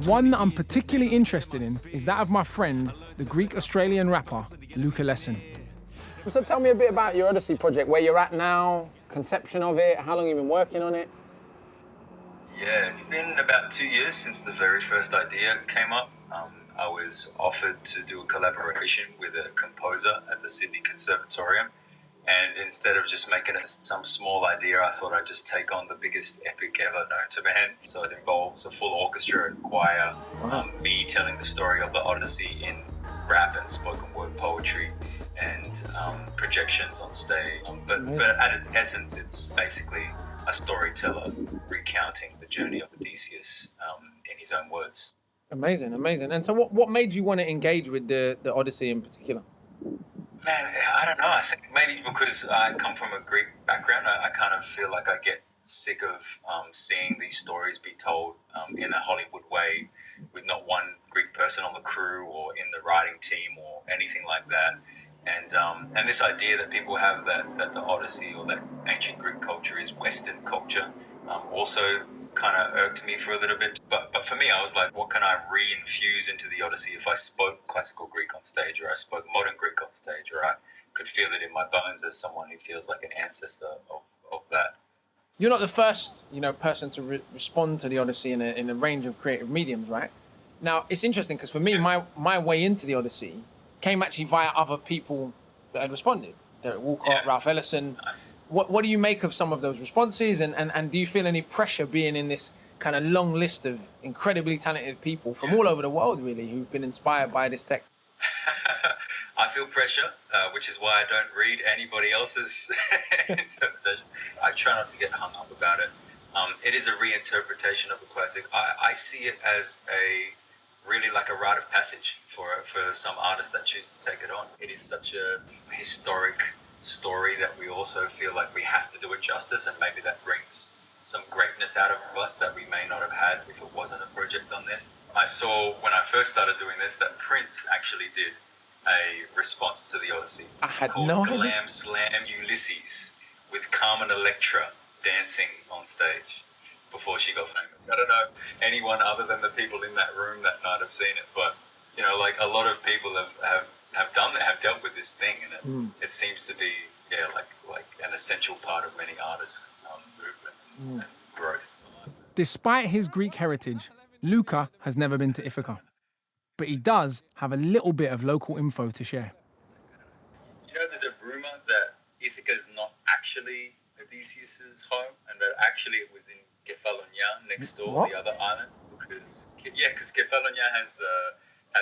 One that I'm particularly interested in is that of my friend, the Greek-Australian rapper, Luca Lesson. So tell me a bit about your Odyssey project, where you're at now, conception of it, how long you've been working on it. Yeah, it's been about 2 years since the very first idea came up. I was offered to do a collaboration with a composer at the Sydney Conservatorium, and instead of just making it some small idea, I thought I'd just take on the biggest epic ever known to man. So it involves a full orchestra and choir, me telling the story of the Odyssey in rap and spoken word poetry, and projections on stage. But at its essence, it's basically a storyteller recounting the journey of Odysseus in his own words. Amazing, amazing. And so what made you want to engage with the Odyssey in particular? Man, I don't know. I think maybe because I come from a Greek background, I kind of feel like I get sick of seeing these stories be told in a Hollywood way, with not one Greek person on the crew or in the writing team or anything like that. And this idea that people have that the Odyssey or that ancient Greek culture is Western culture also kind of irked me for a little bit. But for me, I was like, what can I re-infuse into the Odyssey if I spoke classical Greek on stage, or I spoke modern Greek on stage, or I could feel it in my bones as someone who feels like an ancestor of that. You're not the first, person to respond to the Odyssey in a range of creative mediums, right? Now, it's interesting because for me, my way into the Odyssey came actually via other people that had responded. Derek Walcott, Ralph Ellison. Nice. What do you make of some of those responses? And do you feel any pressure being in this kind of long list of incredibly talented people from all over the world, really, who've been inspired by this text? I feel pressure, which is why I don't read anybody else's interpretation. I try not to get hung up about it. It is a reinterpretation of a classic. I see it as really like a rite of passage for some artists that choose to take it on. It is such a historic story that we also feel like we have to do it justice, and maybe that brings some greatness out of us that we may not have had if it wasn't a project on this. I saw when I first started doing this that Prince actually did a response to the Odyssey called Glam Slam Ulysses, with Carmen Electra dancing on stage before she got famous. I don't know if anyone other than the people in that room that night have seen it, but like a lot of people have done that, have dealt with this thing, and it seems to be like an essential part of many artists' movement and growth. Despite his Greek heritage, Luca has never been to Ithaca, but he does have a little bit of local info to share. There's a rumor that Ithaca is not actually Odysseus's home, and that actually it was in Kefalonia next door, the other island, because Kefalonia has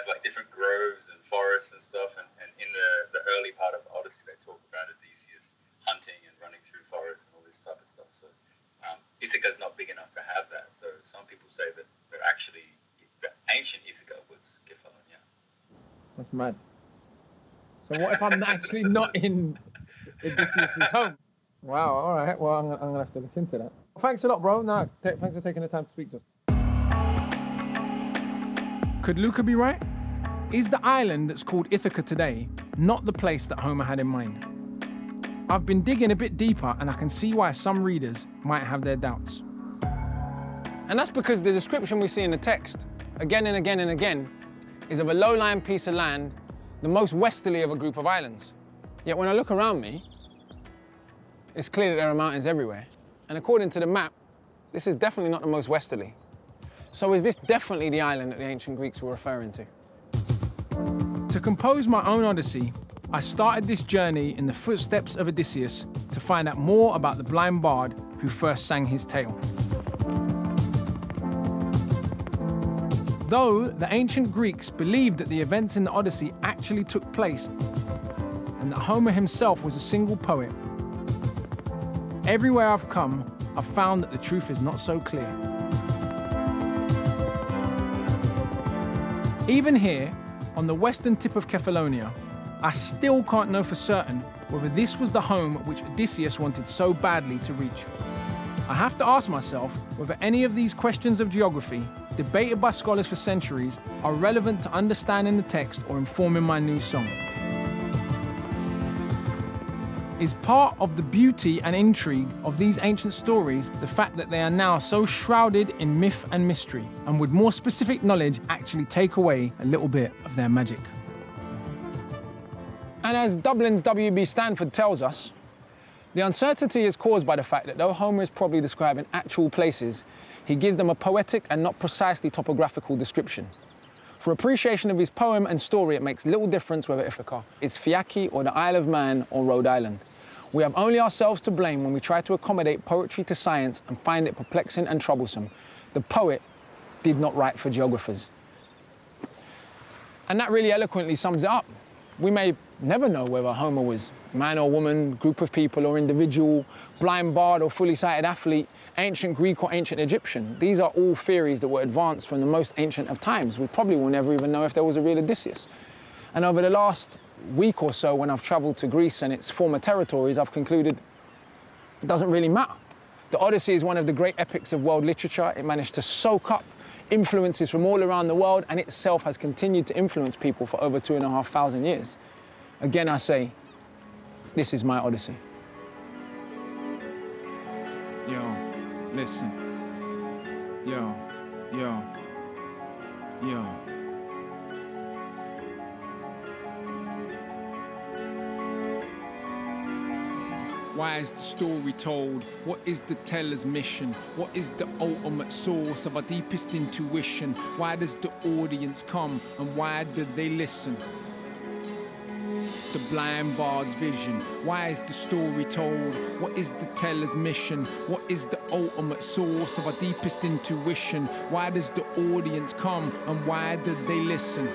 like different groves and forests and stuff, and in the early part of Odyssey they talk about Odysseus hunting and running through forests and all this type of stuff. So Ithaca's not big enough to have that. So some people say that actually the ancient Ithaca was Kefalonia. That's mad. So what if I'm actually not in Odysseus' home? Wow, all right. Well, I'm gonna have to look into that. Thanks a lot, bro. No, thanks for taking the time to speak to us. Could Luca be right? Is the island that's called Ithaca today not the place that Homer had in mind? I've been digging a bit deeper and I can see why some readers might have their doubts. And that's because the description we see in the text, again and again and again, is of a low-lying piece of land, the most westerly of a group of islands. Yet when I look around me, it's clear that there are mountains everywhere. And according to the map, this is definitely not the most westerly. So is this definitely the island that the ancient Greeks were referring to? To compose my own Odyssey, I started this journey in the footsteps of Odysseus to find out more about the blind bard who first sang his tale. Though the ancient Greeks believed that the events in the Odyssey actually took place and that Homer himself was a single poet, everywhere I've come, I've found that the truth is not so clear. Even here, on the western tip of Kefalonia, I still can't know for certain whether this was the home which Odysseus wanted so badly to reach. I have to ask myself whether any of these questions of geography, debated by scholars for centuries, are relevant to understanding the text or informing my new song. Is part of the beauty and intrigue of these ancient stories the fact that they are now so shrouded in myth and mystery, and would more specific knowledge actually take away a little bit of their magic? And as Dublin's W.B. Stanford tells us, the uncertainty is caused by the fact that though Homer is probably describing actual places, he gives them a poetic and not precisely topographical description. For appreciation of his poem and story, it makes little difference whether Ithaca is Phiae or the Isle of Man or Rhode Island. We have only ourselves to blame when we try to accommodate poetry to science and find it perplexing and troublesome. The poet did not write for geographers. And that really eloquently sums it up. We may never know whether Homer was man or woman, group of people or individual, blind bard or fully sighted athlete, ancient Greek or ancient Egyptian. These are all theories that were advanced from the most ancient of times. We probably will never even know if there was a real Odysseus. And over the last week or so, when I've traveled to Greece and its former territories, I've concluded it doesn't really matter. The Odyssey is one of the great epics of world literature. It managed to soak up influences from all around the world and itself has continued to influence people for over 2,500 years. Again, I say, this is my Odyssey. Yo, listen. Yo. Why is the story told? What is the teller's mission? What is the ultimate source of our deepest intuition? Why does the audience come and why do they listen? The blind bard's vision. Why is the story told? What is the teller's mission? What is the ultimate source of our deepest intuition? Why does the audience come and why do they listen?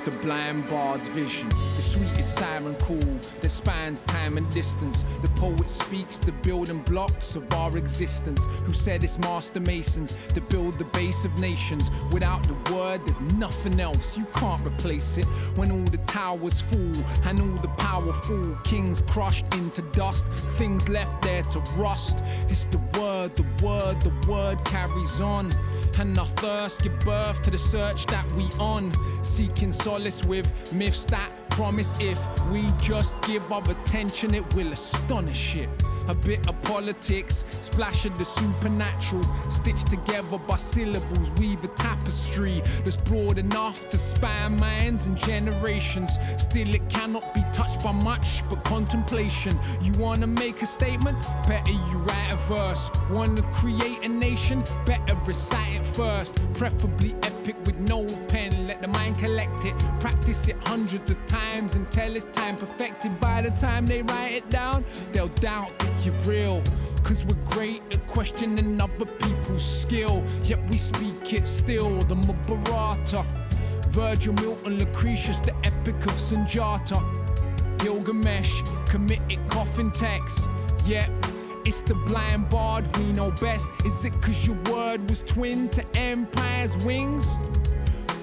The blind bard's vision, the sweetest siren call that spans time and distance. The poet speaks the building blocks of our existence. Who said it's master masons that build the base of nations? Without the word, there's nothing else. You can't replace it. When all the towers fall and all the powerful kings crushed into dust, things left there to rust. It's the word, the word, the word carries on. And our thirst give birth to the search that we on, seeking solace with myths that promise if we just give our attention it will astonish it. A bit of politics, splash of the supernatural, stitched together by syllables, weave a tapestry that's broad enough to span minds and generations. Still it cannot be touched by much but contemplation. You wanna make a statement? Better you write a verse. Wanna create a nation? Better recite it first. Preferably epic with no pen, let the mind collect it. Practice it hundreds of times until it's time perfected. By the time they write it down, they'll doubt that you're real. Cause we're great at questioning other people's skill, yet we speak it still. The Mahabharata, Virgil, Milton, Lucretius, the epic of Sanjata, Gilgamesh, committed coffin text. Yet it's the blind bard we know best. Is it cause your word was twin to empire's wings?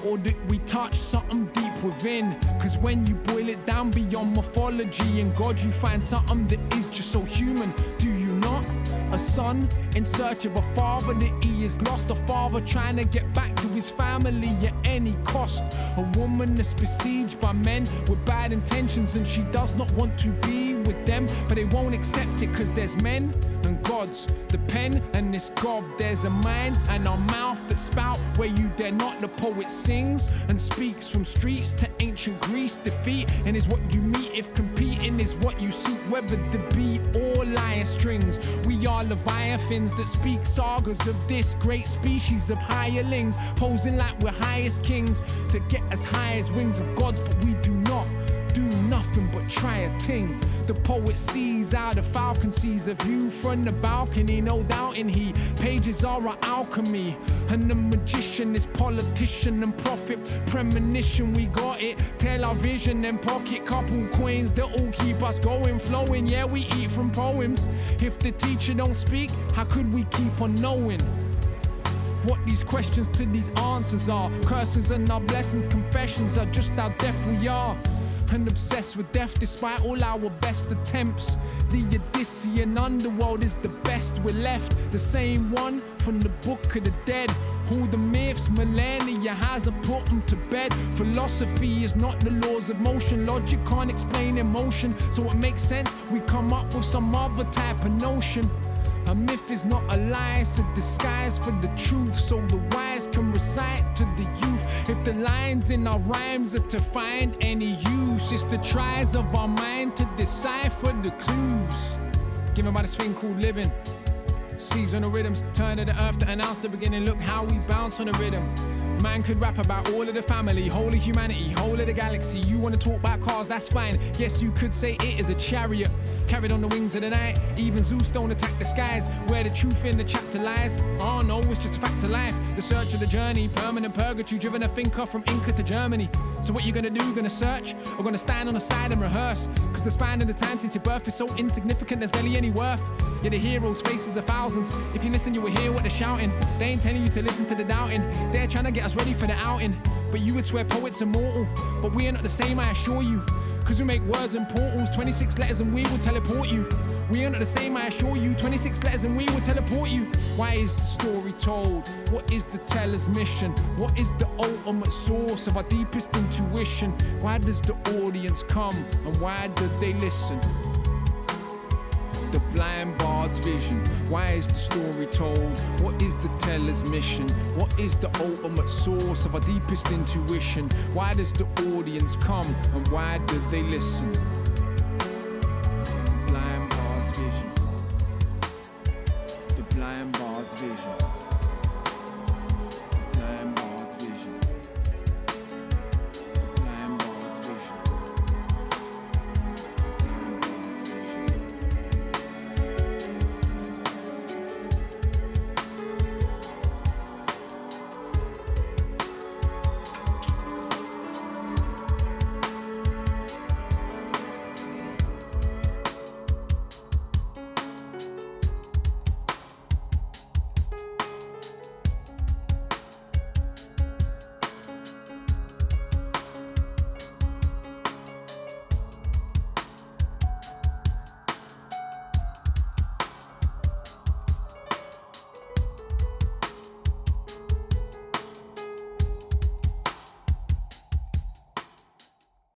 Or did we touch something deep within? Cause when you boil it down beyond mythology and God, you find something that is just so human. Do you not? A son in search of a father that he has lost. A father trying to get back to his family at any cost. A woman that's besieged by men with bad intentions, and she does not want to be with them, but they won't accept it cause there's men and gods. The pen and this gob, there's a mind and a mouth that spout where you dare not. The poet sings and speaks from streets to ancient Greece. Defeat and is what you meet if competing is what you seek, whether the beat or lyre strings. We are leviathans that speak sagas of this great species of hirelings, posing like we're highest kings to get as high as wings of gods, but we do not do nothing but try a ting. The poet sees how the falcon sees a view from the balcony, no doubting he pages are our alchemy, and the magician is politician and prophet premonition. We got it, tell our vision and pocket couple coins that all keep us going, flowing. Yeah, we eat from poems. If the teacher don't speak, how could we keep on knowing what these questions to these answers are? Curses and our blessings, confessions are just how deaf we are, and obsessed with death despite all our best attempts. The Odyssean underworld is the best we're left, the same one from the Book of the Dead. All the myths millennia hasn't put them to bed. Philosophy is not the laws of motion, logic can't explain emotion, so it makes sense we come up with some other type of notion. A myth is not a lie, it's a disguise for the truth, so the wise can recite to the youth. If the lines in our rhymes are to find any use, it's the tries of our mind to decipher the clues given by this thing called living. Seasonal rhythms turn to the earth to announce the beginning. Look how we bounce on a rhythm. Man could rap about all of the family, whole of humanity, whole of the galaxy. You wanna talk about cars, that's fine. Yes, you could say it is a chariot carried on the wings of the night. Even Zeus don't attack the skies, where the truth in the chapter lies. Oh no, it's just a fact of life. The search of the journey, permanent purgatory, driven a thinker from Inca to Germany. So what you gonna do? Gonna search? Or gonna stand on the side and rehearse? Cause the span of the time since your birth is so insignificant, there's barely any worth. Yeah, the heroes' faces are thousands. If you listen, you will hear what they're shouting. They ain't telling you to listen to the doubting. They're trying to get us ready for the outing. But you would swear poets are mortal, but we are not the same, I assure you. Cause we make words and portals, 26 letters and we will teleport you. We are not the same, I assure you, 26 letters and we will teleport you. Why is the story told? What is the teller's mission? What is the ultimate source of our deepest intuition? Why does the audience come and why do they listen? The blind bard's vision. Why is the story told? What is the teller's mission? What is the ultimate source of our deepest intuition? Why does the audience come and why do they listen?